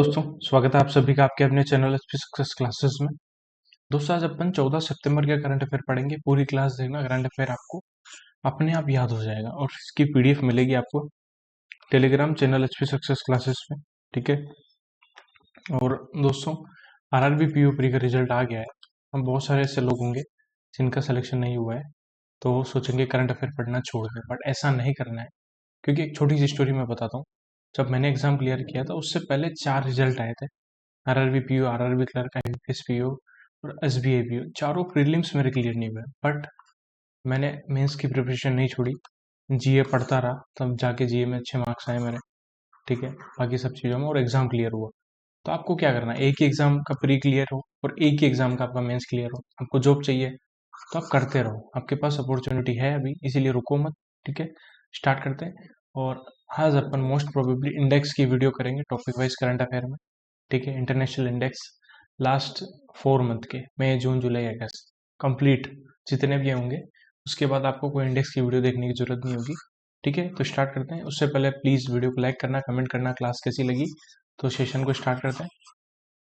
दोस्तों, स्वागत है आप सभी का आपके अपने चैनल एचपी सक्सेस क्लासेस में। दोस्तों, आज अपन 14 सितंबर के करंट अफेयर पढ़ेंगे। पूरी क्लास देखना, करंट अफेयर आपको अपने आप याद हो जाएगा और इसकी पीडीएफ मिलेगी आपको Telegram channel HP success classes में। ठीक है। और दोस्तों, आरआरबी पीओ प्री का रिजल्ट आ गया है। हम बहुत सारे ऐसे लोग होंगे जिनका सिलेक्शन नहीं हुआ है, तो वो सोचेंगे करंट अफेयर पढ़ना छोड़ दें, बट ऐसा नहीं करना है। क्योंकि एक छोटी सी स्टोरी मैं बताता हूँ। जब मैंने एग्जाम क्लियर किया था उससे पहले 4 रिजल्ट आए थे। RRB PO, RRB clerk, IBPS PO और एसबीआई पीओ। चारों प्रीलिम्स मेरे क्लियर नहीं हुए, बट मैंने मेंस की प्रिपरेशन नहीं छोड़ी। जीए पढ़ता रहा, तब जाके जीए में अच्छे मार्क्स आए मेरे। ठीक है। बाकी सब चीज़ों में और एग्जाम क्लियर हुआ। तो आपको क्या करना है, एक ही एग्जाम का प्री क्लियर हो और एक ही एग्जाम का आपका मेंस क्लियर हो। आपको जॉब चाहिए तो आप करते रहो, आपके पास अपॉर्चुनिटी है अभी, इसीलिए रुको मत। ठीक है। स्टार्ट करते हैं। और आज अपन मोस्ट प्रोबेबली इंडेक्स की वीडियो करेंगे, टॉपिक वाइज करंट अफेयर में। ठीक है। इंटरनेशनल इंडेक्स लास्ट 4 मंथ के, मई जून जुलाई अगस्त कंप्लीट जितने भी होंगे, उसके बाद आपको कोई इंडेक्स की वीडियो देखने की जरूरत नहीं होगी। ठीक है। तो स्टार्ट करते हैं। उससे पहले प्लीज़ वीडियो को लाइक करना, कमेंट करना, क्लास कैसी लगी। तो सेशन को स्टार्ट करते हैं।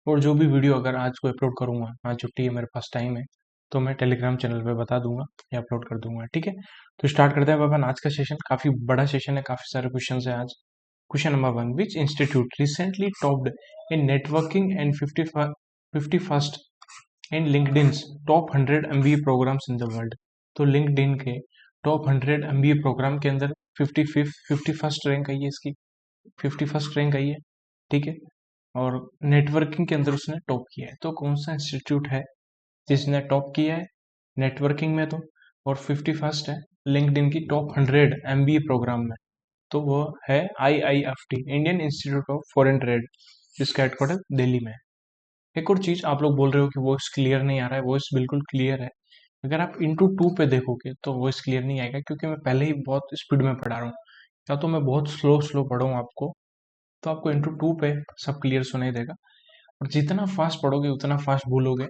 और जो भी वीडियो अगर आज को अपलोड करूंगा, आज छुट्टी है, मेरे पास टाइम है, तो मैं टेलीग्राम चैनल पे बता दूंगा या अपलोड कर दूंगा। ठीक है। तो स्टार्ट करते हैं अपन आज का सेशन। काफ़ी बड़ा सेशन है, काफ़ी सारे क्वेश्चन है आज। Question number 1, which institute recently topped in networking and 51st in LinkedIn's top 100 MBA programs in the world. तो लिंक्डइन के टॉप 100 एमबीए प्रोग्राम के अंदर 51st रैंक आई है इसकी। 51st रैंक आई है। ठीक है। और नेटवर्किंग के अंदर उसने टॉप किया है। तो कौन सा इंस्टीट्यूट है जिसने टॉप किया है नेटवर्किंग में, तो और 51st है लिंक्डइन की टॉप 100 एमबीए प्रोग्राम में, तो वो है IIFT, Indian institute of foreign trade, जिसका हेडक्वार्टर दिल्ली में है। एक और चीज, आप लोग बोल रहे हो कि वॉइस क्लियर नहीं आ रहा है। वॉइस बिल्कुल क्लियर है। अगर आप इंटू 2 पे देखोगे तो वॉइस क्लियर नहीं आएगा, क्योंकि मैं पहले ही बहुत स्पीड में पढ़ा रहा हूँ, या तो मैं बहुत स्लो स्लो पढ़ाऊँ आपको, तो आपको इंटू 2 पे सब क्लियर सुनाई देगा। और जितना फास्ट पढ़ोगे उतना फास्ट भूलोगे।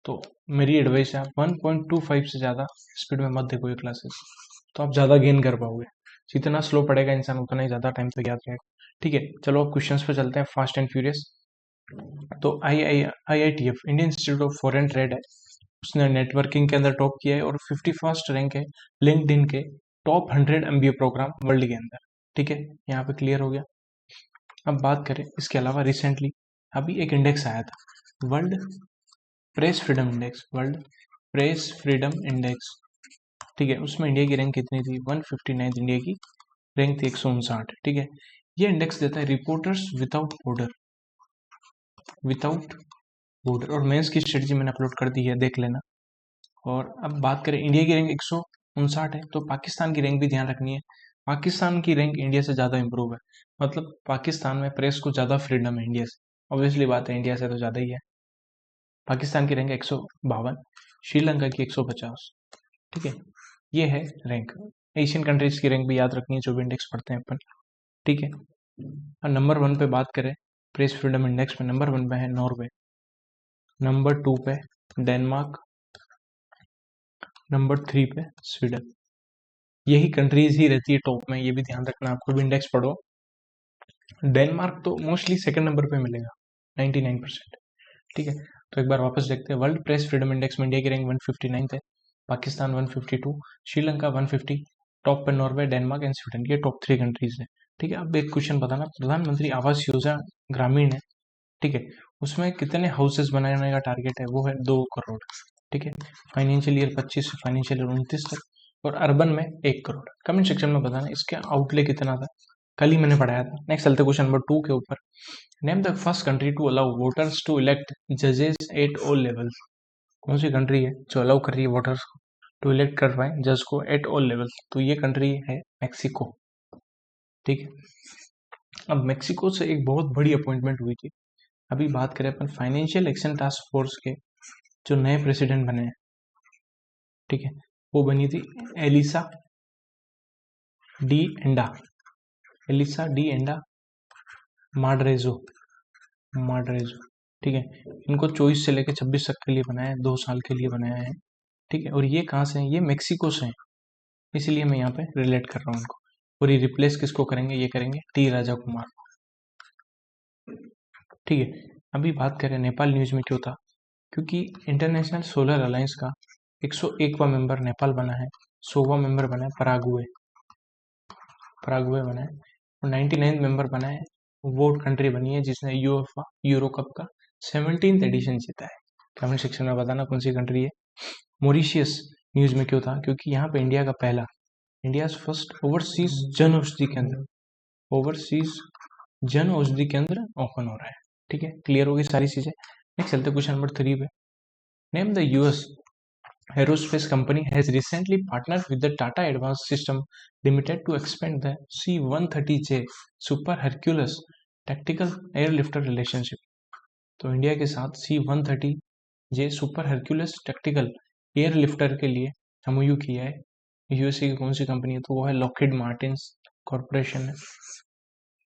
तो मेरी एडवाइस है, आप 1.25 से ज़्यादा स्पीड में मत देखो ये क्लासेस, तो आप ज़्यादा गेन कर पाओगे। जितना स्लो पढ़ेगा इंसान उतना ही ज़्यादा टाइम तक याद रहेगा। ठीक है। चलो अब क्वेश्चंस पे चलते हैं, फास्ट एंड फ्यूरियस। तो IITF, Indian institute of foreign trade है, उसने नेटवर्किंग के अंदर टॉप किया है और 51st रैंक है लिंक्डइन के टॉप 100 एमबीए प्रोग्राम वर्ल्ड के अंदर। ठीक है। यहाँ पे क्लियर हो गया। अब बात करें इसके अलावा, रिसेंटली अभी एक इंडेक्स आया था, world press freedom index. World press freedom index. ठीक है। उसमें इंडिया की रैंक कितनी थी? 159। इंडिया की रैंक थी 159। ठीक है। ये इंडेक्स देता है reporters without border, without border. और मेंस की स्ट्रेटजी मैंने अपलोड कर दी है, देख लेना। और अब बात करें, इंडिया की रैंक 159 है, तो पाकिस्तान की रैंक भी ध्यान रखनी है। पाकिस्तान की रैंक इंडिया से ज़्यादा इंप्रूव है, मतलब पाकिस्तान में प्रेस को ज़्यादा फ्रीडम है इंडिया से। ऑब्वियसली बात है, इंडिया से तो ज़्यादा ही है। पाकिस्तान की रैंक 152, श्रीलंका की 150। ठीक है। ये है रैंक। एशियन कंट्रीज की रैंक भी याद रखनी है जो भी इंडेक्स पढ़ते हैं अपन। ठीक है। और नंबर 1 पे बात करें प्रेस फ्रीडम इंडेक्स में, नंबर 1 पे है नॉर्वे, नंबर 2 पे डेनमार्क, नंबर 3 पे स्वीडन। यही कंट्रीज ही रहती है टॉप में, ये भी ध्यान रखना। आपको भी इंडेक्स पढ़ो, डेनमार्क तो मोस्टली सेकंड नंबर पे मिलेगा 99%। ठीक है। तो एक बार वापस देखते हैं, वर्ल्ड प्रेस फ्रीडम इंडेक्स में इंडिया की रैंक 159 है, पाकिस्तान 152, श्रीलंका 150, टॉप पे नॉर्वे, डेनमार्क एंड स्वीडन। ये टॉप 3 कंट्रीज है। ठीक है। अब एक क्वेश्चन बताना, प्रधानमंत्री आवास योजना ग्रामीण है, ठीक है, उसमें कितने हाउसेस बनाने का टारगेट है? वो है 2 करोड़। ठीक है। फाइनेंशियल ईयर 25 से फाइनेंशियल ईयर 29 तक। और अर्बन में 1 करोड़। कमेंट सेक्शन में बताना इसका आउटले कितना था, कल ही मैंने पढ़ाया था। नेक्स्ट चलते क्वेश्चन नंबर 2 के ऊपर। Name the first country to allow voters to elect जजेस एट ऑल लेवल्स। कौन सी कंट्री है जो अलाउ कर रही है वोटर्स को टू इलेक्ट कर पाए जज को एट ऑल लेवल्स? तो ये कंट्री है मैक्सिको। ठीक है। अब मैक्सिको से एक बहुत बड़ी अपॉइंटमेंट हुई थी। अभी बात करें अपन फाइनेंशियल एक्शन टास्क फोर्स के जो नए प्रेसिडेंट बने हैं, ठीक है, वो बनी थी Elisa de Anda, Elisa de Anda Madrazo, Madrazo. ठीक है। इनको 24 से लेकर 26 तक के लिए बनाया है, 2 साल के लिए बनाया है। ठीक है। और ये कहाँ से हैं? ये मेक्सिको से हैं, इसलिए मैं यहाँ पे रिलेट कर रहा हूँ उनको। और ये रिप्लेस किसको करेंगे? ये करेंगे टी राजा कुमार। ठीक है। अभी बात करें नेपाल न्यूज में क्यों था, क्योंकि इंटरनेशनल सोलर अलायंस का 101वां मेंबर नेपाल बना है, 100वां मेंबर बना है पराग्वे पराग्वे बना है, और 99 मेंबर बना है वो कंट्री बनी है जिसने यूरो कप का 17th एडिशन जीता है। कमेंट सेक्शन में बताना कौन सी कंट्री है। मॉरिशियस न्यूज में क्यों था, क्योंकि यहाँ पे India first overseas Jan Aushadhi केंद्र ओपन हो रहा है। ठीक है, क्लियर होगी सारी चीजें। नेक्स्ट चलते क्वेश्चन नंबर 3 पे। Name the US aerospace company has recently partnered with the Tata Advanced System Limited to expand the C-130J Super Hercules tactical airlifter relationship। तो इंडिया के साथ C-130J super Hercules tactical airlifter के लिए MOU किया है। USA की कौन सी company है, तो वो है लॉकहीड मार्टिन कॉर्पोरेशन है।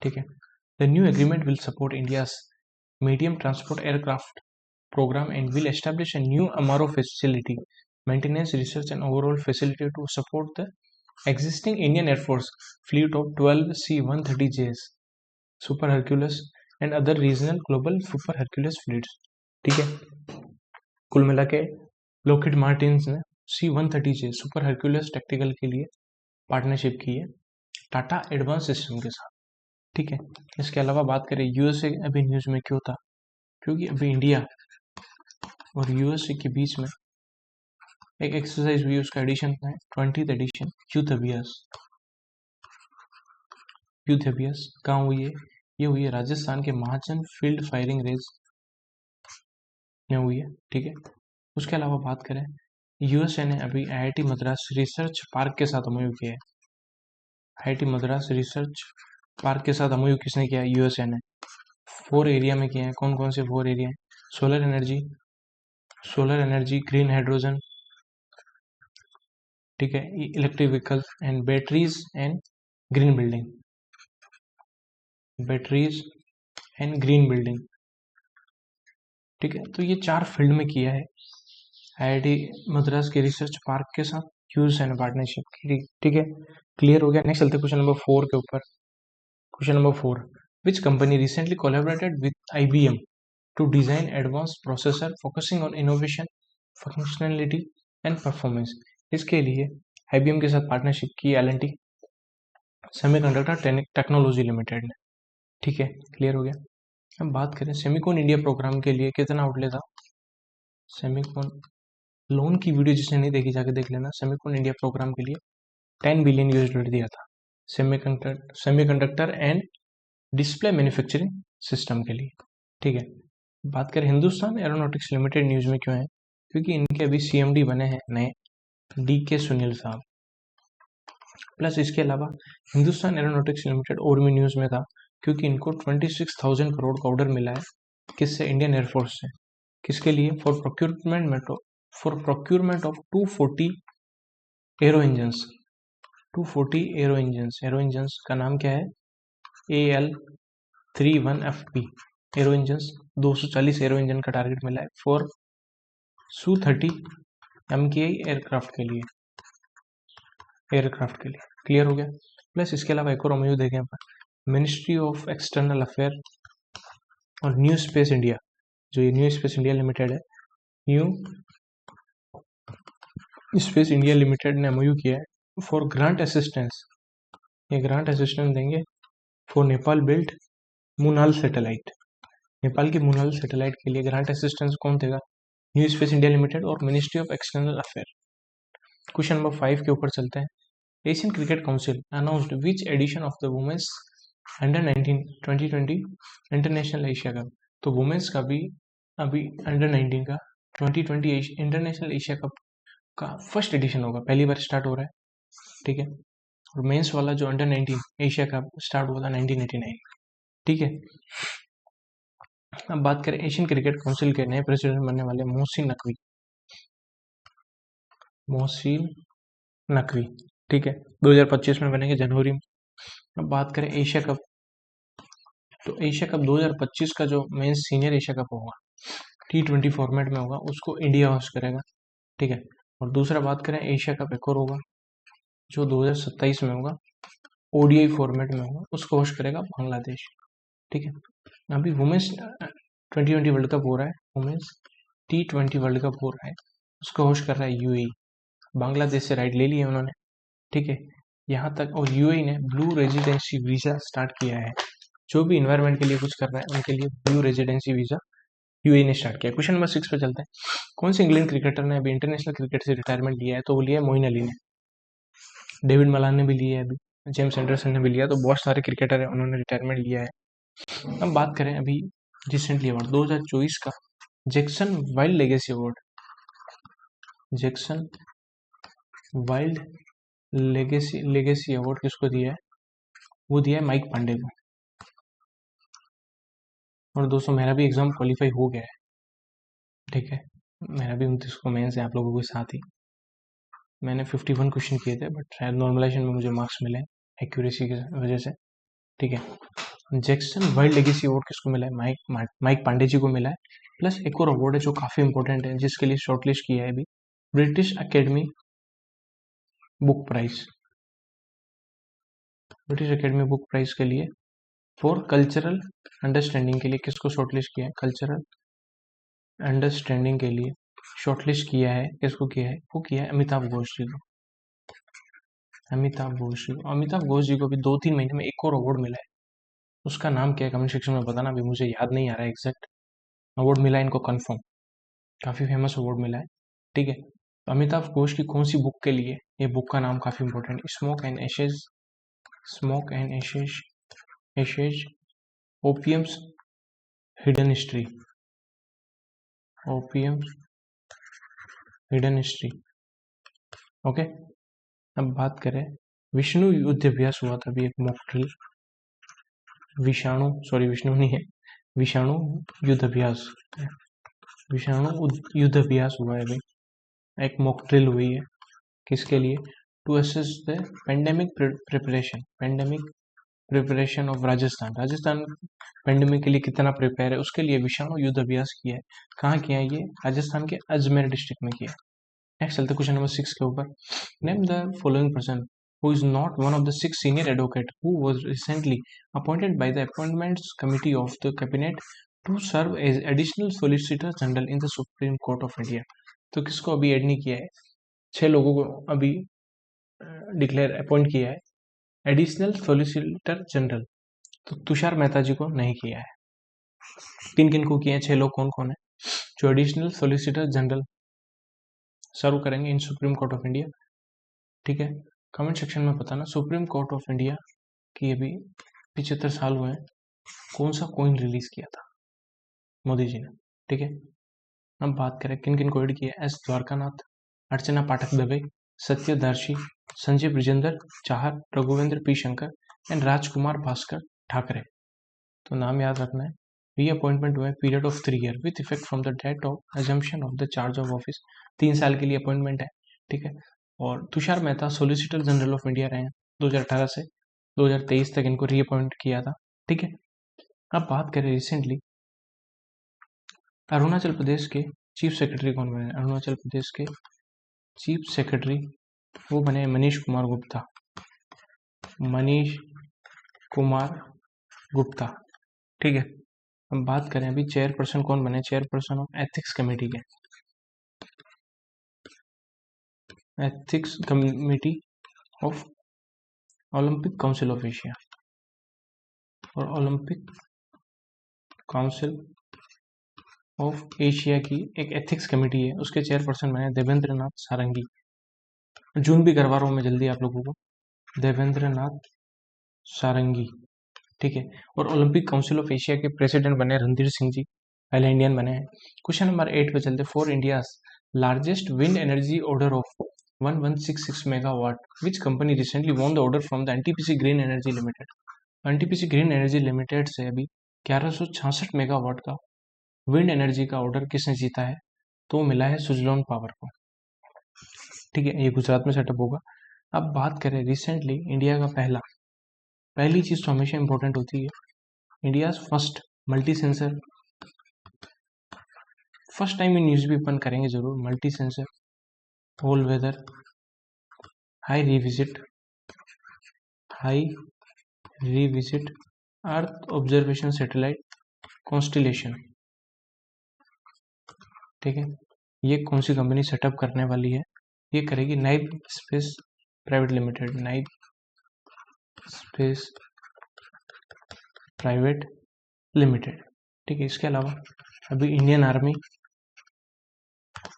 ठीक है, the new agreement will support India's medium transport aircraft program and will establish a new MRO facility, maintenance, research and overall facility to support the existing Indian Air Force fleet of 12 C-130Js, Super Hercules and other regional global Super Hercules fleets। ठीक है, कुल मिला के Lockheed Martin ने C-130J super Hercules tactical के लिए partnership की है टाटा एडवांस सिस्टम के साथ। ठीक है, इसके अलावा बात करें यूएसए अभी न्यूज में क्यों था, क्योंकि अभी इंडिया और यूएसए के बीच में एक एक्सरसाइज हुई, उसका एडिशन है 20th एडिशन यूथ अभ्यास। कहाँ हुई है, ये हुई है राजस्थान के महाजन फील्ड फायरिंग रेंज में हुई है। ठीक है, उसके अलावा बात करें यूएसए ने अभी आईआईटी मद्रास रिसर्च पार्क के साथ एमओयू किया है। आईआईटी मद्रास रिसर्च पार्क के साथ एमओयू किसने किया, यूएसए ने। 4 एरिया में किया है, कौन कौन से 4 एरिया है, सोलर एनर्जी, ग्रीन हाइड्रोजन, ठीक है, electric vehicles and batteries and green building, ठीक है। तो ये 4 फील्ड में किया है आईआईटी मद्रास के रिसर्च पार्क के साथ यूएसए ने पार्टनरशिप की। ठीक है, क्लियर हो गया। नेक्स्ट चलते क्वेश्चन नंबर 4 के ऊपर। Question number 4, which company recently collaborated with IBM to design advanced processor focusing on innovation, functionality and performance। इसके लिए IBM के साथ पार्टनरशिप की L&T सेमीकंडक्टर टेक्नोलॉजी लिमिटेड ने। ठीक है, क्लियर हो गया। अब बात करें सेमिकॉन इंडिया प्रोग्राम के लिए कितना आउटले था, सेमिकॉन लोन की वीडियो जिसने नहीं देखी जाके देख लेना। सेमिकॉन इंडिया प्रोग्राम के लिए $10 बिलियन दिया था semiconductor and display manufacturing system के लिए। ठीक है, बात करें हिंदुस्तान एरोनॉटिक्स लिमिटेड न्यूज में क्यों है, क्योंकि इनके अभी CMD बने हैं नए DK सुनील साहब। प्लस इसके अलावा हिंदुस्तान एरोनॉटिक्स लिमिटेड और भी न्यूज में था क्योंकि इनको 26,000 करोड़ का ऑर्डर मिला है, किससे, इंडियन एयरफोर्स से। किसके लिए, for procurement of 240 arrow engines. 240 arrow engines का नाम क्या है, AL31FP arrow engines. 240 arrow engine का टारगेट मिला है फॉर Su-30 MKI एयरक्राफ्ट के लिए। क्लियर हो गया। प्लस इसके अलावा एक और एमओयू देखें यहाँ पर, मिनिस्ट्री ऑफ एक्सटर्नल अफेयर और न्यू स्पेस इंडिया, जो ये न्यू स्पेस इंडिया लिमिटेड है, न्यू स्पेस इंडिया लिमिटेड ने एमओयू किया है फॉर ग्रांट असिस्टेंस। ये ग्रांट असिस्टेंस देंगे for Nepal built Munal satellite. Nepal की मुनाल सैटेलाइट के लिए ग्रांट असिस्टेंस कौन देगा, न्यू स्पेस इंडिया लिमिटेड और ministry of external affair. Question number 5 के ऊपर चलते हैं। Asian cricket council announced which edition of the women's under nineteen 2020 international Asia cup. तो वुमेन्स का भी अभी अंडर-19 का 2020 इंटरनेशनल एशिया कप का फर्स्ट एडिशन होगा, पहली बार स्टार्ट हो रहा है। ठीक है, और मेंस वाला जो अंडर-19 एशिया कप स्टार्ट हुआ था 1989। ठीक है, अब बात करें एशियन क्रिकेट काउंसिल के नए प्रेसिडेंट बनने वाले मोहसिन नकवी। ठीक है, 2025 में बनेंगे जनवरी में। अब बात करें एशिया कप, तो एशिया कप 2025 का जो मेंस सीनियर एशिया कप होगा T20 फॉर्मेट में होगा, उसको इंडिया होस्ट करेगा। ठीक है, और दूसरा बात करें एशिया कप एक और होगा जो 2027 में होगा, ODI फॉर्मेट में होगा, उसको होस्ट करेगा बांग्लादेश। ठीक है, अभी वुमेन्स 2020 वर्ल्ड कप हो रहा है, वुमेन्स T20 वर्ल्ड कप हो रहा है, उसका होस्ट कर रहा है यूएई। बांग्लादेश से राइट ले लिया उन्होंने, ठीक है। यहाँ तक, और यूएई ने ब्लू रेजिडेंसी वीजा स्टार्ट किया है। जो भी इन्वायरमेंट के लिए कुछ कर रहा है उनके लिए ब्लू रेजिडेंसी वीजा यूएई ने स्टार्ट किया। क्वेश्चन नंबर 6 पे चलते हैं। कौन से इंग्लैंड क्रिकेटर ने अभी इंटरनेशनल क्रिकेट से रिटायरमेंट लिया है? तो वो लिया है मोइन अली ने। डेविड मलान ने भी लिया है, अभी जेम्स एंडरसन ने भी लिया, तो बहुत सारे क्रिकेटर है उन्होंने रिटायरमेंट लिया है। अब बात करें अभी रिसेंटली अवार्ड 2024 का Jackson wild legacy award, Jackson wild legacy award किसको दिया है? वो दिया है माइक पांडे को। और दोस्तों मेरा भी एग्जाम क्वालिफाई हो गया है, ठीक है। मेरा भी 29 को मेंस है आप लोगों के साथ ही। मैंने 51 क्वेश्चन किए थे, बट शायद नॉर्मलाइजेशन में मुझे मार्क्स मिले एक्यूरेसी की वजह से, ठीक है। जैक्सन वाइल्ड लेगेसी अवार्ड किसको मिला है? माइक पांडे जी को मिला है। प्लस एक और अवार्ड है जो काफी इंपॉर्टेंट है, जिसके लिए शॉर्टलिस्ट किया है अभी, British academy book prize. British academy book prize के लिए फॉर कल्चरल अंडरस्टैंडिंग के लिए किसको शॉर्टलिस्ट किया है? कल्चरल अंडरस्टैंडिंग के लिए शॉर्टलिस्ट किया है, किसको किया है? वो किया है अमिताभ घोष जी को। अमिताभ घोष जी को, अमिताभ घोष जी को भी 2-3 महीने में एक और अवार्ड मिला है। उसका नाम क्या है कमेंट सेक्शन में बताना, अभी मुझे याद नहीं आ रहा है एग्जैक्ट। अवार्ड मिला है इनको कंफर्म, काफी फेमस अवार्ड मिला है, ठीक है। अमिताभ घोष की कौन सी बुक के लिए? ये बुक का नाम काफी इंपॉर्टेंट है, smoke and ashes, smoke and ashes, ashes opium's hidden history, opium's hidden history, okay. अब बात करें, विष्णु युद्ध अभ्यास हुआ था अभी एक मॉक ड्रिल, विष्णु नहीं है, विषाणु युद्ध अभ्यास, विषाणु युद्ध अभ्यास हुआ है अभी, एक मॉक ड्रिल हुई है, किसके लिए? To assess the pandemic preparation of Rajasthan pandemic के लिए कितना प्रिपेयर है, उसके लिए विषाणु युद्ध अभ्यास किया है। कहाँ किया है ये? राजस्थान के अजमेर डिस्ट्रिक्ट में किया है। नेक्स्ट चलते क्वेश्चन नंबर 6 के ऊपर। Name the following person who is not one of the 6 senior advocate who was recently appointed by the appointments committee of the cabinet to serve as additional solicitor general in the supreme court of india। तो किसको अभी add नहीं किया है? 6 लोगों को अभी declare appoint किया है एडिशनल सोलिसिटर जनरल, तो तुषार मेहता जी को नहीं किया है। किन किन को किया है? 6 लोग कौन कौन है जो एडिशनल सोलिसिटर जनरल सर्व करेंगे इन सुप्रीम कोर्ट ऑफ इंडिया, ठीक है। कमेंट सेक्शन में बताना सुप्रीम कोर्ट ऑफ इंडिया की अभी 75 साल हुए हैं, कौन सा कॉइन रिलीज किया था? मोदी जी ने, ठीक है। अब बात करें किन किन को एड किया? S Dwarakanath, Archana Pathak Dave, Satyadarshi, Sanjay Brijendra Chahar, Raghuvendra P Shankar and Rajkumar Bhaskar Thackeray. तो नाम याद रखना है। री अपॉइंटमेंट हुआ है period of 3 year with effect from the date of assumption of the charge of office. 3 साल के लिए अपॉइंटमेंट है, ठीक है। और Tushar Mehta solicitor general of India रहे हैं 2018 से 2023 तक, इनको री अपॉइंट किया था, ठीक है। अब बात करें रिसेंटली अरुणाचल प्रदेश के चीफ सेक्रेटरी कौन बने? अरुणाचल प्रदेश के चीफ सेक्रेटरी वो बने मनीष कुमार गुप्ता, मनीष कुमार गुप्ता, ठीक है। हम बात करें अभी चेयरपर्सन कौन बने? चेयरपर्सन ऑफ एथिक्स कमेटी के, ethics committee of Olympic council of Asia, और ओलंपिक काउंसिल ऑफ एशिया की एक एथिक्स कमेटी है, उसके चेयरपर्सन बने देवेंद्र नाथ सारंगी। जून भी करवा रहा हूँ मैं जल्दी आप लोगों को, देवेंद्र नाथ सारंगी, ठीक है। और ओलंपिक काउंसिल ऑफ एशिया के प्रेसिडेंट बने रणधीर सिंह जी, पहले इंडियन बने हैं। क्वेश्चन नंबर 8 पे चलते। For India's largest wind energy order of 1166 megawatt which company recently won the order from the NTPC green energy limited. NTPC green energy limited से अभी 1166 megawatt का विंड एनर्जी का ऑर्डर किसने जीता है? तो मिला है सुजलॉन पावर को, ठीक है। ये गुजरात में सेटअप होगा। अब बात करें रिसेंटली इंडिया का पहली चीज तो हमेशा इंपॉर्टेंट होती है, India first multi sensor, first time in news भी अपन करेंगे जरूर, multi sensor all weather high revisit earth observation satellite constellation, ठीक है, ये कौन सी कंपनी सेटअप करने वाली है? ये करेगी Nibe space private limited, Nibe space private limited. ठीक है, इसके अलावा अभी इंडियन आर्मी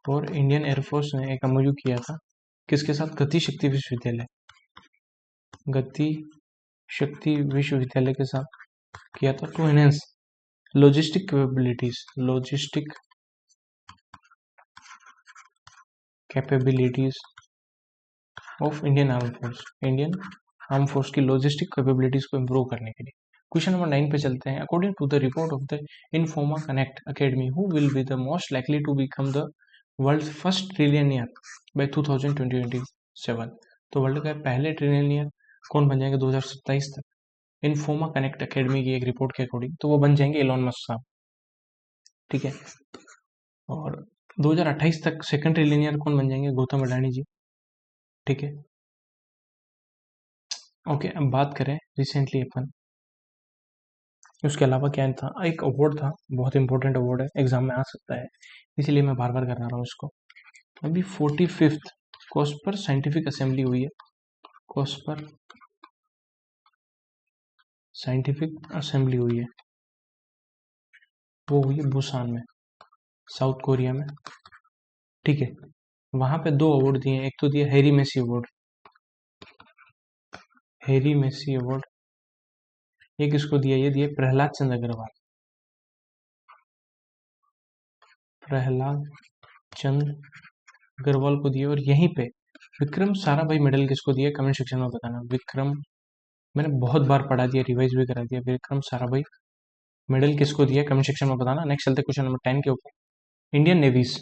और इंडियन एयरफोर्स ने एक एमओयू किया था किसके साथ? गति शक्ति विश्वविद्यालय, गति शक्ति विश्वविद्यालय के साथ किया था to enhance logistic capabilities, logistic capabilities of Indian arm force, Indian arm force की लॉजिस्टिक कैपेबिलिटीज को इंप्रूव करने के लिए। क्वेश्चन नंबर 9 पे चलते हैं। According to the report of the Informa connect academy, who will be the most likely to become the world first trillionaire by 2027? तो world का पहले ट्रिलियनियर कौन बन जाएंगे 2027 तक? इनफोमा कनेक्ट अकेडमी की एक रिपोर्ट के अकॉर्डिंग तो वो बन जाएंगे एलोन मस्क साहब। ठीक है, और 2028 तक सेकंड ट्रिलियनियर कौन बन जाएंगे? गौतम अडानी जी। ठीक है, ओके, अब बात करें रिसेंटली अपन उसके अलावा क्या था, एक अवार्ड था, बहुत इंपॉर्टेंट अवार्ड है, एग्जाम में आ सकता है, इसलिए मैं बार बार करा रहा हूँ इसको। अभी 45th कॉस्पर साइंटिफिक असेंबली हुई है, कॉस्पर साइंटिफिक असेंबली हुई है, वो हुई है बुसान में, साउथ कोरिया में। ठीक है, वहां पे 2 अवार्ड दिए, एक तो दिया Harry Messel award, Harry Messel award, एक इसको दिया, ये दिया प्रहलाद चंद्र अग्रवाल, प्रहलाद चंद्र अग्रवाल को दिया। और यहीं पे विक्रम साराभाई मेडल किसको दिया? कमेंट सेक्शन में बताना। विक्रम, मैंने बहुत बार पढ़ा दिया, रिवाइज भी करा दिया, विक्रम साराभाई मेडल किसको दिया? कमेंट सेक्शन में बताना। नेक्स्ट चलते क्वेश्चन नंबर 10 के ऊपर। Indian navy's,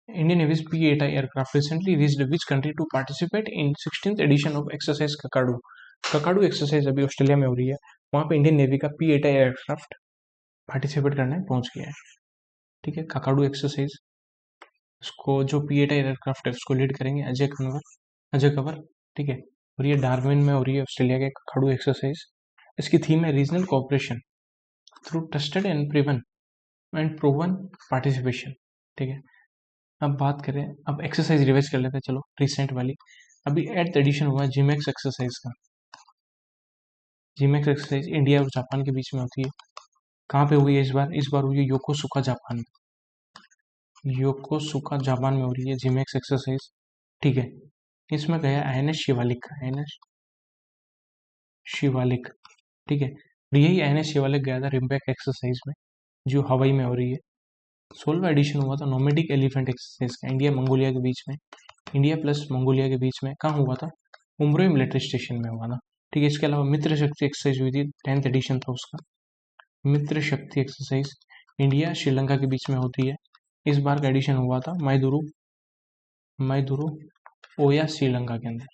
Indian Navy's P-8I aircraft recently reached which country to participate in 16th edition of exercise Kakadu? Kakadu exercise अभी ऑस्ट्रेलिया में हो रही है, वहां पे इंडियन नेवी का P-8I एयरक्राफ्ट पार्टिसिपेट करने पहुंच गया है। ठीक है, ककाडू एक्सरसाइज उसको जो P-8I एयरक्राफ्ट है उसको लीड करेंगे अजय कंवर। ठीक है, और ये डार्विन में हो रही है ऑस्ट्रेलिया के ककाडू एक्सरसाइज। इसकी थीम है regional cooperation through trusted and proven participation. ठीक है, अब बात करें, अब एक्सरसाइज रिवाइज कर लेते हैं, चलो रिसेंट वाली। अभी 8th एडिशन हुआ जिमैक्स एक्सरसाइज का। जिमैक्स एक्सरसाइज इंडिया और जापान के बीच में होती है, कहाँ पे हुई है इस बार? इस बार हुई है योकोसुका जापान में, योकोसुका जापान में हो रही है जिमैक्स एक्सरसाइज। ठीक है, इसमें गया INS शिवालिक, INS शिवालिक। ठीक है, यही INS शिवालिक गया था रिम्पैक एक्सरसाइज में जो हवाई में हो रही है। 16वां एडिशन हुआ था नोमेडिक एलिफेंट एक्सरसाइज का, इंडिया मंगोलिया के बीच में, इंडिया प्लस मंगोलिया के बीच में। कहाँ हुआ था? उम्रोई मिलिट्री स्टेशन में हुआ था। ठीक है, इसके अलावा मित्र शक्ति एक्सरसाइज हुई थी, 10th एडिशन था उसका। मित्र शक्ति एक्सरसाइज इंडिया श्रीलंका के बीच में होती है। इस बार का एडिशन हुआ था माइदुरु ओया श्रीलंका के अंदर।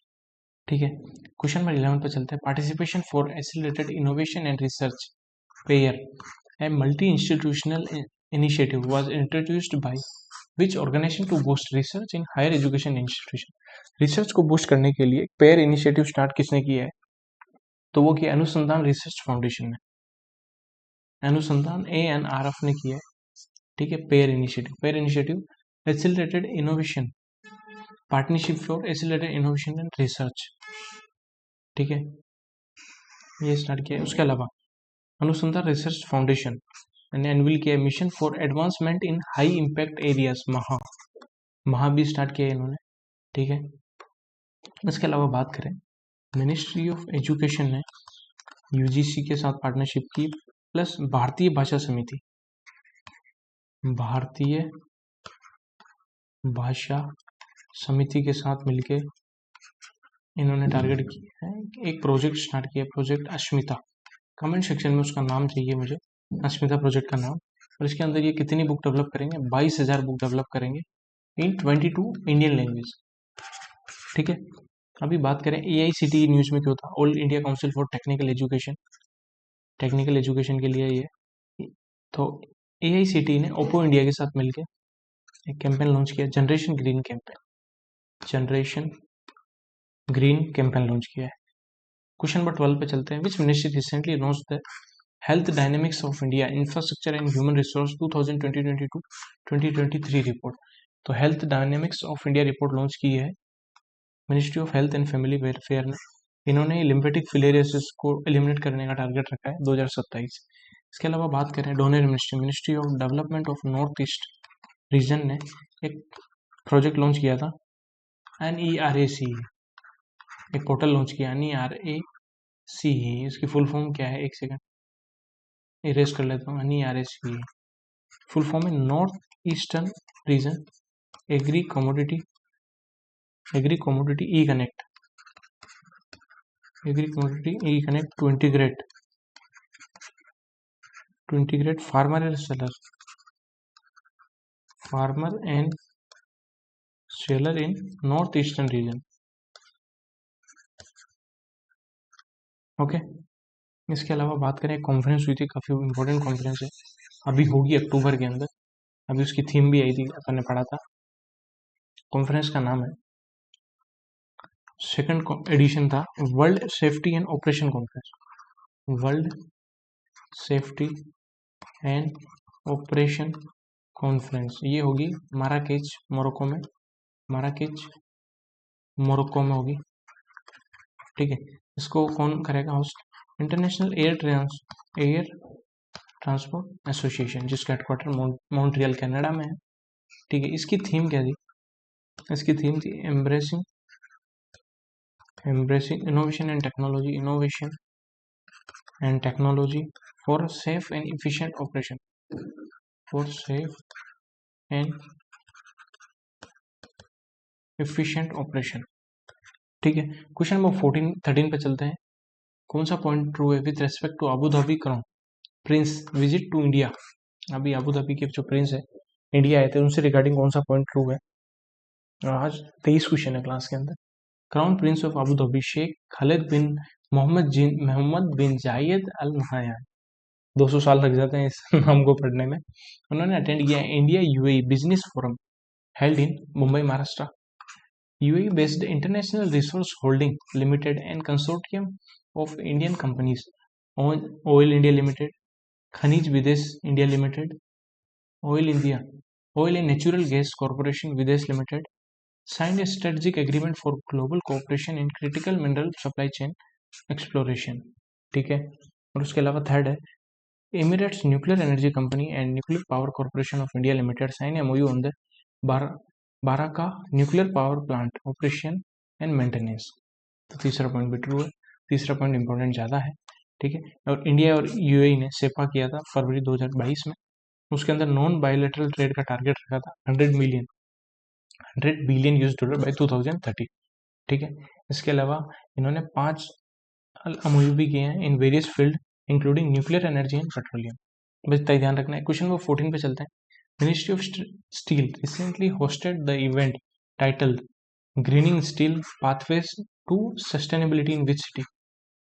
ठीक है, क्वेश्चन नंबर 11 पर चलते हैं। Participation for acylated innovation and research pair a multi institutional initiative was introduced by which organization to boost research in higher education institution? Research को बूस्ट करने के लिए पेयर इनिशिएटिव स्टार्ट किसने किया है? तो वो किया अनुसंधान रिसर्च फाउंडेशन ने, अनुसंधान ANRF ने किया है। ठीक है, pair initiative acylated innovation, partnership for acylated innovation and research. ठीक है, ये स्टार्ट किया है। उसके अलावा अनुसंधान रिसर्च फाउंडेशन एनविल किया mission for advancement in high impact areas, महा भी स्टार्ट किया इन्होंने। ठीक है, इसके अलावा बात करें, मिनिस्ट्री ऑफ एजुकेशन ने UGC के साथ पार्टनरशिप की, प्लस भारतीय भाषा समिति, भारतीय भाषा समिति के साथ मिलके इन्होंने टारगेट किया है, एक प्रोजेक्ट स्टार्ट किया, प्रोजेक्ट अस्मिता। कमेंट सेक्शन में उसका नाम चाहिए मुझे, अस्मिता प्रोजेक्ट का नाम। और इसके अंदर ये कितनी बुक डेवलप करेंगे? 22,000 बुक डेवलप करेंगे इन 22 इंडियन लैंग्वेज। ठीक है, अभी बात करें AICTE न्यूज में क्यों था? All India council for technical education, technical education के लिए ये। तो AICTE ने ओप्पो इंडिया के साथ मिलकर एक कैंपेन लॉन्च किया, generation green campaign, generation green campaign launch किया है। क्वेश्चन नंबर 12 पे चलते हैं। Which ministry recently launch the health dynamics of India infrastructure and human resource 2022-2023 report. तो health dynamics of India report launch की है ministry of health and family welfare ने। इन्होंने लिम्फेटिक फिलेरियोसिस को एलिमिनेट करने का टारगेट रखा है 2027। इसके अलावा बात करें DoNER ministry, ministry of development of north east region ने एक प्रोजेक्ट लॉन्च किया था NERAC, एक पोर्टल लॉन्च किया NERAC। इसकी फुल फॉर्म क्या है, एक सेकंड इरेज कर लेता हूँ। NERAC फुल फॉर्म है north eastern region agri commodity e connect to integrate farmer and seller in north eastern region. Okay, इसके अलावा बात करें कॉन्फ्रेंस हुई थी, काफ़ी इंपॉर्टेंट कॉन्फ्रेंस है, अभी होगी अक्टूबर के अंदर। अभी उसकी थीम भी आई थी, अपन ने पढ़ा था। कॉन्फ्रेंस का नाम है, सेकंड एडिशन था, world safety and operation conference. World safety and operation conference ये होगी माराकेच मोरक्को में होगी। ठीक है, इसको कौन करेगा host? International air transport association, जिसका हेडक्वार्टर मॉन्ट्रियल कनाडा में है। ठीक है, इसकी थीम क्या थी? इसकी थीम थी embracing innovation and technology for safe and efficient operation. ठीक है, क्वेश्चन नंबर 13 पे चलते हैं। कौन सा पॉइंट ट्रू है with respect to Abu Dhabi crown prince visit to India? अभी अबू धाबी के जो प्रिंस है इंडिया आए थे, उनसे रिगार्डिंग कौन सा पॉइंट ट्रू है? आज 23 क्वेश्चन है क्लास के अंदर। Crown prince of Abu Dhabi Sheikh Khalid bin Mohammed bin Zayed Al Nahyan, 200 साल लग जाते हैं इस नाम को पढ़ने में। उन्होंने अटेंड किया India UAE business forum held in Mumbai, Maharashtra. UAE based International Resource Holding Limited and consortium of Indian companies Oil India Limited, Khanij Videsh India Limited, Oil and Natural Gas Corporation Videsh Limited signed a strategic agreement for global cooperation in critical mineral supply chain exploration। ठीक है, और उसके अलावा third है Emirates Nuclear Energy Company and Nuclear Power Corporation of India Limited sign MOU on the Barakah nuclear power plant operation and maintenance. तो तीसरा point भी true है, तीसरा पॉइंट इंपॉर्टेंट ज़्यादा है। ठीक है, और इंडिया और यूएई ने सेपा किया था फरवरी 2022 में। उसके अंदर नॉन बायोलेटरल ट्रेड का टारगेट रखा था 100 बिलियन US डॉलर बाय 2030। ठीक है, इसके अलावा इन्होंने 5 MOU भी किए हैं in various field including nuclear energy and petroleum. बस इतना ध्यान रखना है। क्वेश्चन नंबर 14 पे चलते हैं। Ministry of Steel recently hosted the event titled Greening Steel Pathways to Sustainability in which city?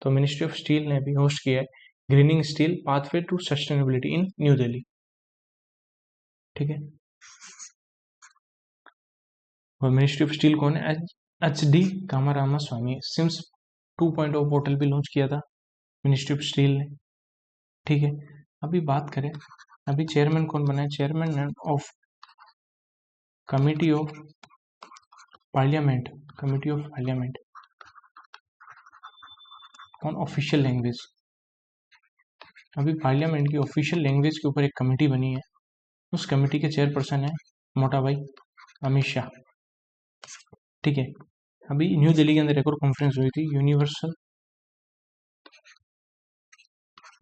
तो मिनिस्ट्री ऑफ स्टील ने भी होस्ट किया है greening steel pathway to sustainability in New Delhi. ठीक है, और मिनिस्ट्री ऑफ स्टील कौन है? HD Kumaraswamy. SIMS 2.0 portal भी लॉन्च किया था मिनिस्ट्री ऑफ स्टील ने। ठीक है, अभी बात करें, अभी चेयरमैन कौन बना है? Chairman of committee of parliament on official language. अभी पार्लियामेंट की ऑफिशियल लैंग्वेज के ऊपर एक कमेटी बनी है, उस कमेटी के चेयरपर्सन है मोटा भाई अमित शाह। ठीक है, अभी न्यू दिल्ली के अंदर एक और कॉन्फ्रेंस हुई थी, universal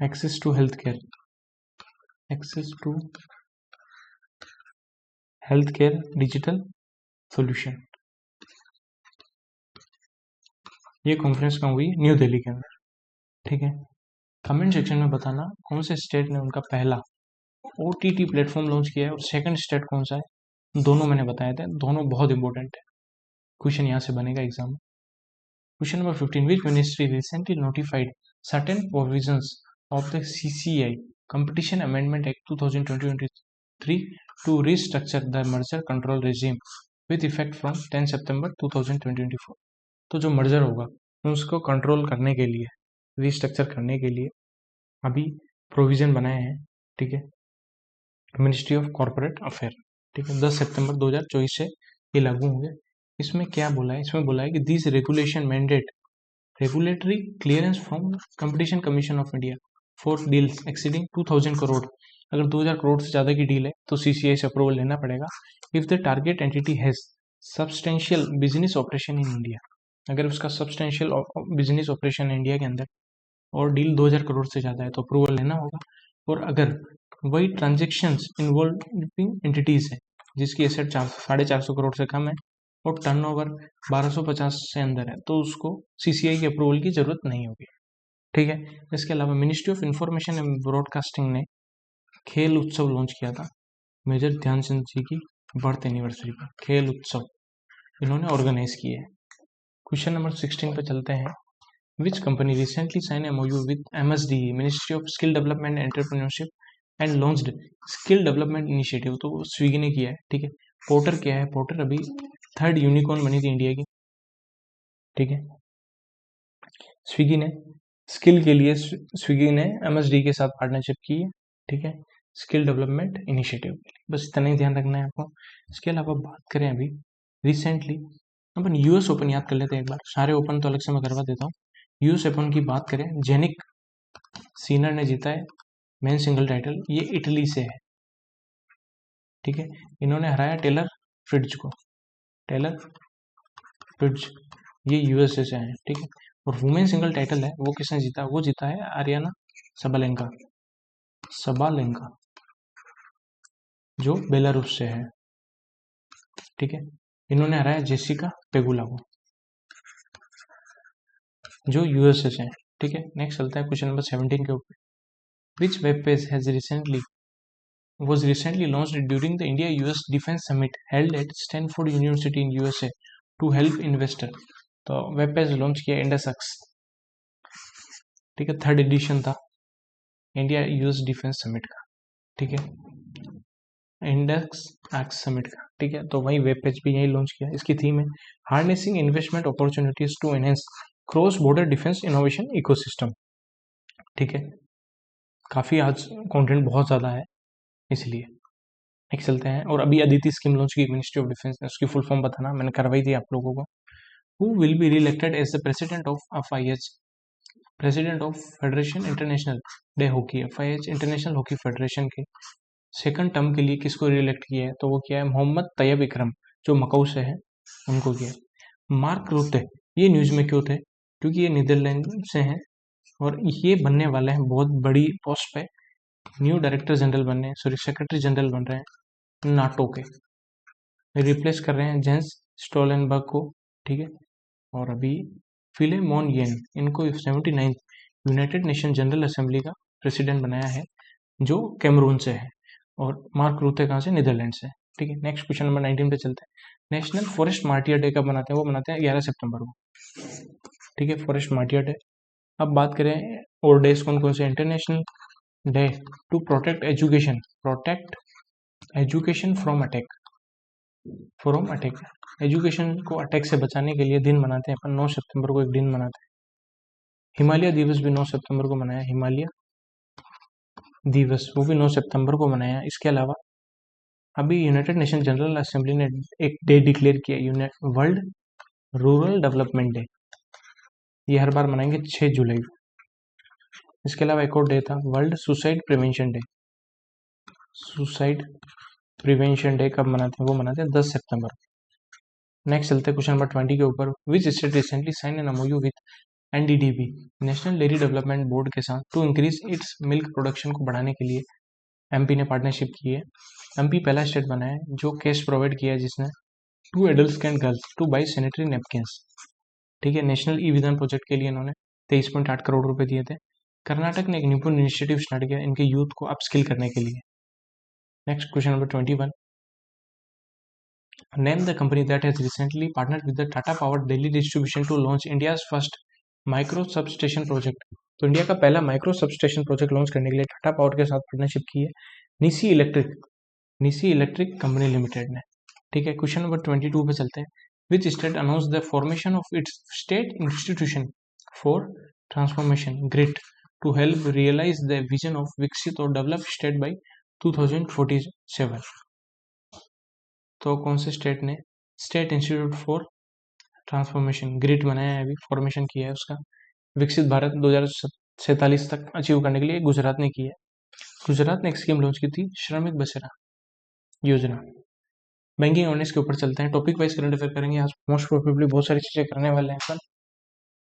access to health care digital solution. ये कॉन्फ्रेंस कहाँ हुई? न्यू दिल्ली के अंदर। ठीक है, कमेंट सेक्शन में बताना कौन से स्टेट ने उनका पहला OTT प्लेटफॉर्म लॉन्च किया है और सेकंड स्टेट कौन सा है। दोनों मैंने बताए थे, दोनों बहुत इंपॉर्टेंट है, क्वेश्चन यहाँ से बनेगा एग्जाम में। Question number 15, which ministry recently notified certain provisions of the CCI competition amendment act 2023 to restructure the merger control regime with effect from 10 सितंबर 2024। तो जो मर्जर होगा उसको कंट्रोल करने के लिए, रिस्ट्रक्चर करने के लिए अभी प्रोविजन बनाए हैं, ठीक है, मिनिस्ट्री ऑफ कॉर्पोरेट अफेयर, ठीक है, 10 सितंबर 2024 से ये लागू होंगे। इसमें क्या बोला है, इसमें बोला है कि this regulation mandate regulatory clearance from competition commission of India for deals exceeding 2000 crore. अगर 2000 करोड़ से ज़्यादा की डील है तो सीसीआई से अप्रूवल लेना पड़ेगा। If the target entity has substantial business operation in India, अगर उसका सब्सटेंशियल बिजनेस ऑपरेशन है इंडिया के अंदर और डील 2000 करोड़ से ज़्यादा है तो अप्रूवल लेना होगा। और अगर वही ट्रांजेक्शन्स इन्वॉल्विंग एंटिटीज है जिसकी एसेट 450 करोड़ से कम है और टर्नओवर 1250 से अंदर है तो उसको सीसीआई के अप्रूवल की जरूरत नहीं होगी, ठीक है। इसके अलावा ministry of information and broadcasting ने खेल उत्सव लॉन्च किया था मेजर ध्यानचंद जी की बर्थ एनिवर्सरी पर। खेल उत्सव इन्होंने ऑर्गेनाइज किए है। क्वेश्चन नंबर 16 पे चलते हैं। Which company recently sign MOU with MSDE ministry of skill development and entrepreneurship and launched skill development initiative, तो वो स्विगी ने किया है, ठीक है। पोर्टर क्या है, पोर्टर अभी 3rd यूनिकॉर्न बनी थी इंडिया की, ठीक है। स्विगी ने स्किल के लिए स्विगी ने MSD के साथ पार्टनरशिप की है, ठीक है, स्किल डेवलपमेंट इनिशिएटिव के लिए। बस इतना ही ध्यान रखना है आपको। इसके अलावा बात करें अभी रिसेंटली अपन यूएस ओपन याद कर लेते हैं एक बार, सारे ओपन तो अलग से मैं करवा देता हूँ। यूएस ओपन की बात करें, जेनिक सीनर ने जीता है मेन सिंगल टाइटल, ये इटली से है, ठीक है। इन्होंने हराया टेलर फ्रिट्ज को, टेलर फ्रिट्ज ये यूएसए से है, ठीक है। और वुमेन सिंगल टाइटल है वो किसने जीता, वो जीता है आर्याना सबालेंका, सबालेंका जो बेलारूस से है, ठीक है। इन्होंने हराया जेसिका पेगुला को जो यूएसए से है, ठीक है। नेक्स्ट चलता है क्वेश्चन नंबर 17 के ऊपर। Which web page has recently was recently launched during the India-US Defense Summit held at Stanford University in USA to help investor। तो वेब पेज लॉन्च किया इंडसक्स, ठीक है, 3rd एडिशन था इंडिया यूएस डिफेंस समिट का, ठीक है, index x summit का, ठीक है। तो वही वेब पेज भी यही लॉन्च किया। इसकी थीम है harnessing investment opportunities to enhance cross border defence innovation ecosystem, ठीक है। काफी आज कंटेंट बहुत ज्यादा है इसलिए नेक्स्ट चलते हैं। और अभी अदिति स्कीम लॉन्च की मिनिस्ट्री ऑफ डिफेंस ने, उसकी फुल फॉर्म बताना मैंने करवाई थी आप लोगों को। Who will be reelected as the president of FIH, president of Federation Internationale de Hockey, FIH International Hockey Federation के 2nd टर्म के लिए किसको रिइलेक्ट किया है, तो वो क्या है, मोहम्मद तैयब इकरम जो मकाऊ से है उनको किया है। मार्क रूटे ये न्यूज में क्यों थे, क्योंकि ये नीदरलैंड से हैं और ये बनने वाले हैं बहुत बड़ी पोस्ट पे, न्यू डायरेक्टर जनरल बनने, सॉरी सेक्रेटरी जनरल बन रहे हैं नाटो के, रिप्लेस कर रहे हैं जेंस स्टोलनबर्ग को, ठीक है। और अभी फिलेमोन येन इनको 79th United nation general assembly का प्रेसिडेंट बनाया है जो कैमरून से है। और मार्क रूथे कहाँ से, नीदरलैंड से, ठीक है। नेक्स्ट क्वेश्चन नंबर 19 पे चलते हैं। नेशनल फॉरेस्ट मार्टियर डे कब मनाते हैं, वो मनाते हैं 11 सितंबर को, ठीक है, फॉरेस्ट मार्टियर डे। अब बात करें और डेज कौन कौन से, international day to protect education from attack, education को अटैक से बचाने के लिए दिन मनाते हैं अपन, 9 सितंबर को एक दिन मनाते हैं। हिमालय दिवस भी 9 सितंबर को मनाया, हिमालय दिवस वो भी 9 सितंबर को मनाया। इसके अलावा अभी यूनाइटेड नेशन जनरल असेंबली ने एक डे डिक्लेयर किया, वर्ल्ड रूरल डेवलपमेंट डे, ये हर बार मनाएंगे 6 जुलाई को। इसके अलावा एक और डे था world suicide prevention day, suicide prevention day कब मनाते हैं, वो मनाते हैं 10 सितंबर। नेक्स्ट चलते हैं क्वेश्चन नंबर 20 के ऊपर। Which state recently sign an MOU with NDDB national dairy development board के साथ to increase its milk production को बढ़ाने के लिए MP ने पार्टनरशिप की है। MP पहला स्टेट बना है जो कैश प्रोवाइड किया है जिसने 2 adult and girls two by sanitary napkins, ठीक है। नेशनल ई-विधान प्रोजेक्ट के लिए इन्होंने 23.8 करोड़ रुपए दिए थे। कर्नाटक ने एक निपुण इनिशिएटिव स्टार्ट किया इनके यूथ को अपस्किल करने के लिए। Next question number 21, name the company that has recently partnered with the Tata power Delhi distribution to launch India's first micro substation project. तो इंडिया का पहला माइक्रो सबस्टेशन प्रोजेक्ट लॉन्च करने के लिए टाटा पावर के साथ पार्टनरशिप की है निसी इलेक्ट्रिक कंपनी लिमिटेड ने, ठीक है। क्वेश्चन नंबर 22 पे चलते हैं। Which state announce the formation of its state institution for transformation GRIT to help realise the vision of विकसित और डेवलप स्टेट बाई 2047। तो कौन से स्टेट ने state institute for transformation grid बनाया है, अभी फॉर्मेशन किया है उसका, विकसित भारत 2047 तक अचीव करने के लिए गुजरात ने किया है। गुजरात ने एक स्कीम लॉन्च की थी, श्रमिक बसेरा योजना। बैंकिंग अवेयरनेस के ऊपर चलते हैं, टॉपिक वाइज करंट अफेयर करेंगे आज, मोस्ट प्रोबेबली बहुत सारी चीजें करने वाले हैं अपन।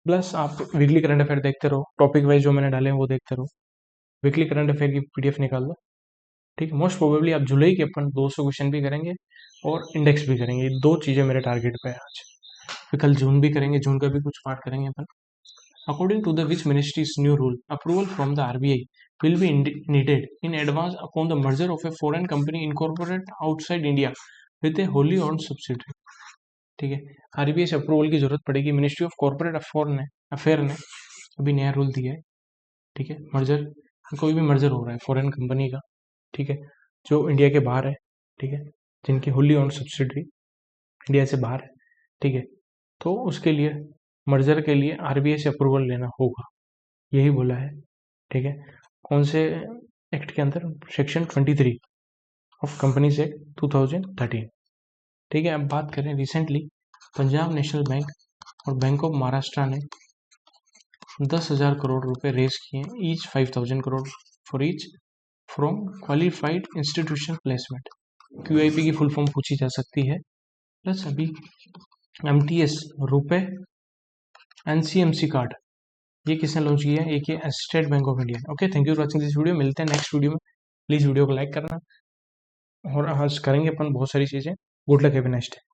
प्लस आप वीकली करंट अफेयर देखते रहो, टॉपिक वाइज जो मैंने डाले हैं वो देखते रहो, वीकली करंट अफेयर की पीडीएफ निकाल लो, ठीक है। मोस्ट प्रोबेबली आप जुलाई के अपन 200 क्वेश्चन भी करेंगे और इंडेक्स भी करेंगे, ये दो चीजें मेरे टारगेट पे है आज। फिर कल जून भी करेंगे, जून का भी कुछ पार्ट करेंगे अपन। According to the which ministries new rule, approval from the RBI will be needed in advance upon the merger of a foreign company incorporated outside India with a wholly owned subsidiary। ठीक है, RBI से approval की जरूरत पड़ेगी। Ministry of corporate affair ने अभी नया rule दिया है, ठीक है। मर्जर, कोई भी मर्जर हो रहा है फॉरेन कंपनी का, ठीक है, जो इंडिया के बाहर है, ठीक है, जिनकी होली ओन्ड सब्सिडरी इंडिया से बाहर है, ठीक है, तो उसके लिए मर्जर के लिए आरबीआई से अप्रूवल लेना होगा, यही बोला है, ठीक है। कौन से एक्ट के अंदर? सेक्शन 23 ऑफ कंपनीज एक्ट 2013, ठीक है। अब बात करें रिसेंटली पंजाब नेशनल बैंक और बैंक ऑफ महाराष्ट्र ने 10,000 करोड़ रुपए रेज किए, each 5,000 crore for each from qualified institution placement. QIP की फुल फॉर्म पूछी जा सकती है। प्लस अभी एमटीएस रुपए एनसीएमसी कार्ड, ये किसने लॉन्च किया है? एक ये state bank of India. Okay, thank you for watching this video, मिलते हैं नेक्स्ट वीडियो में। प्लीज वीडियो को लाइक करना, और आज करेंगे अपन बहुत सारी चीजें। Good luck, have a nice day.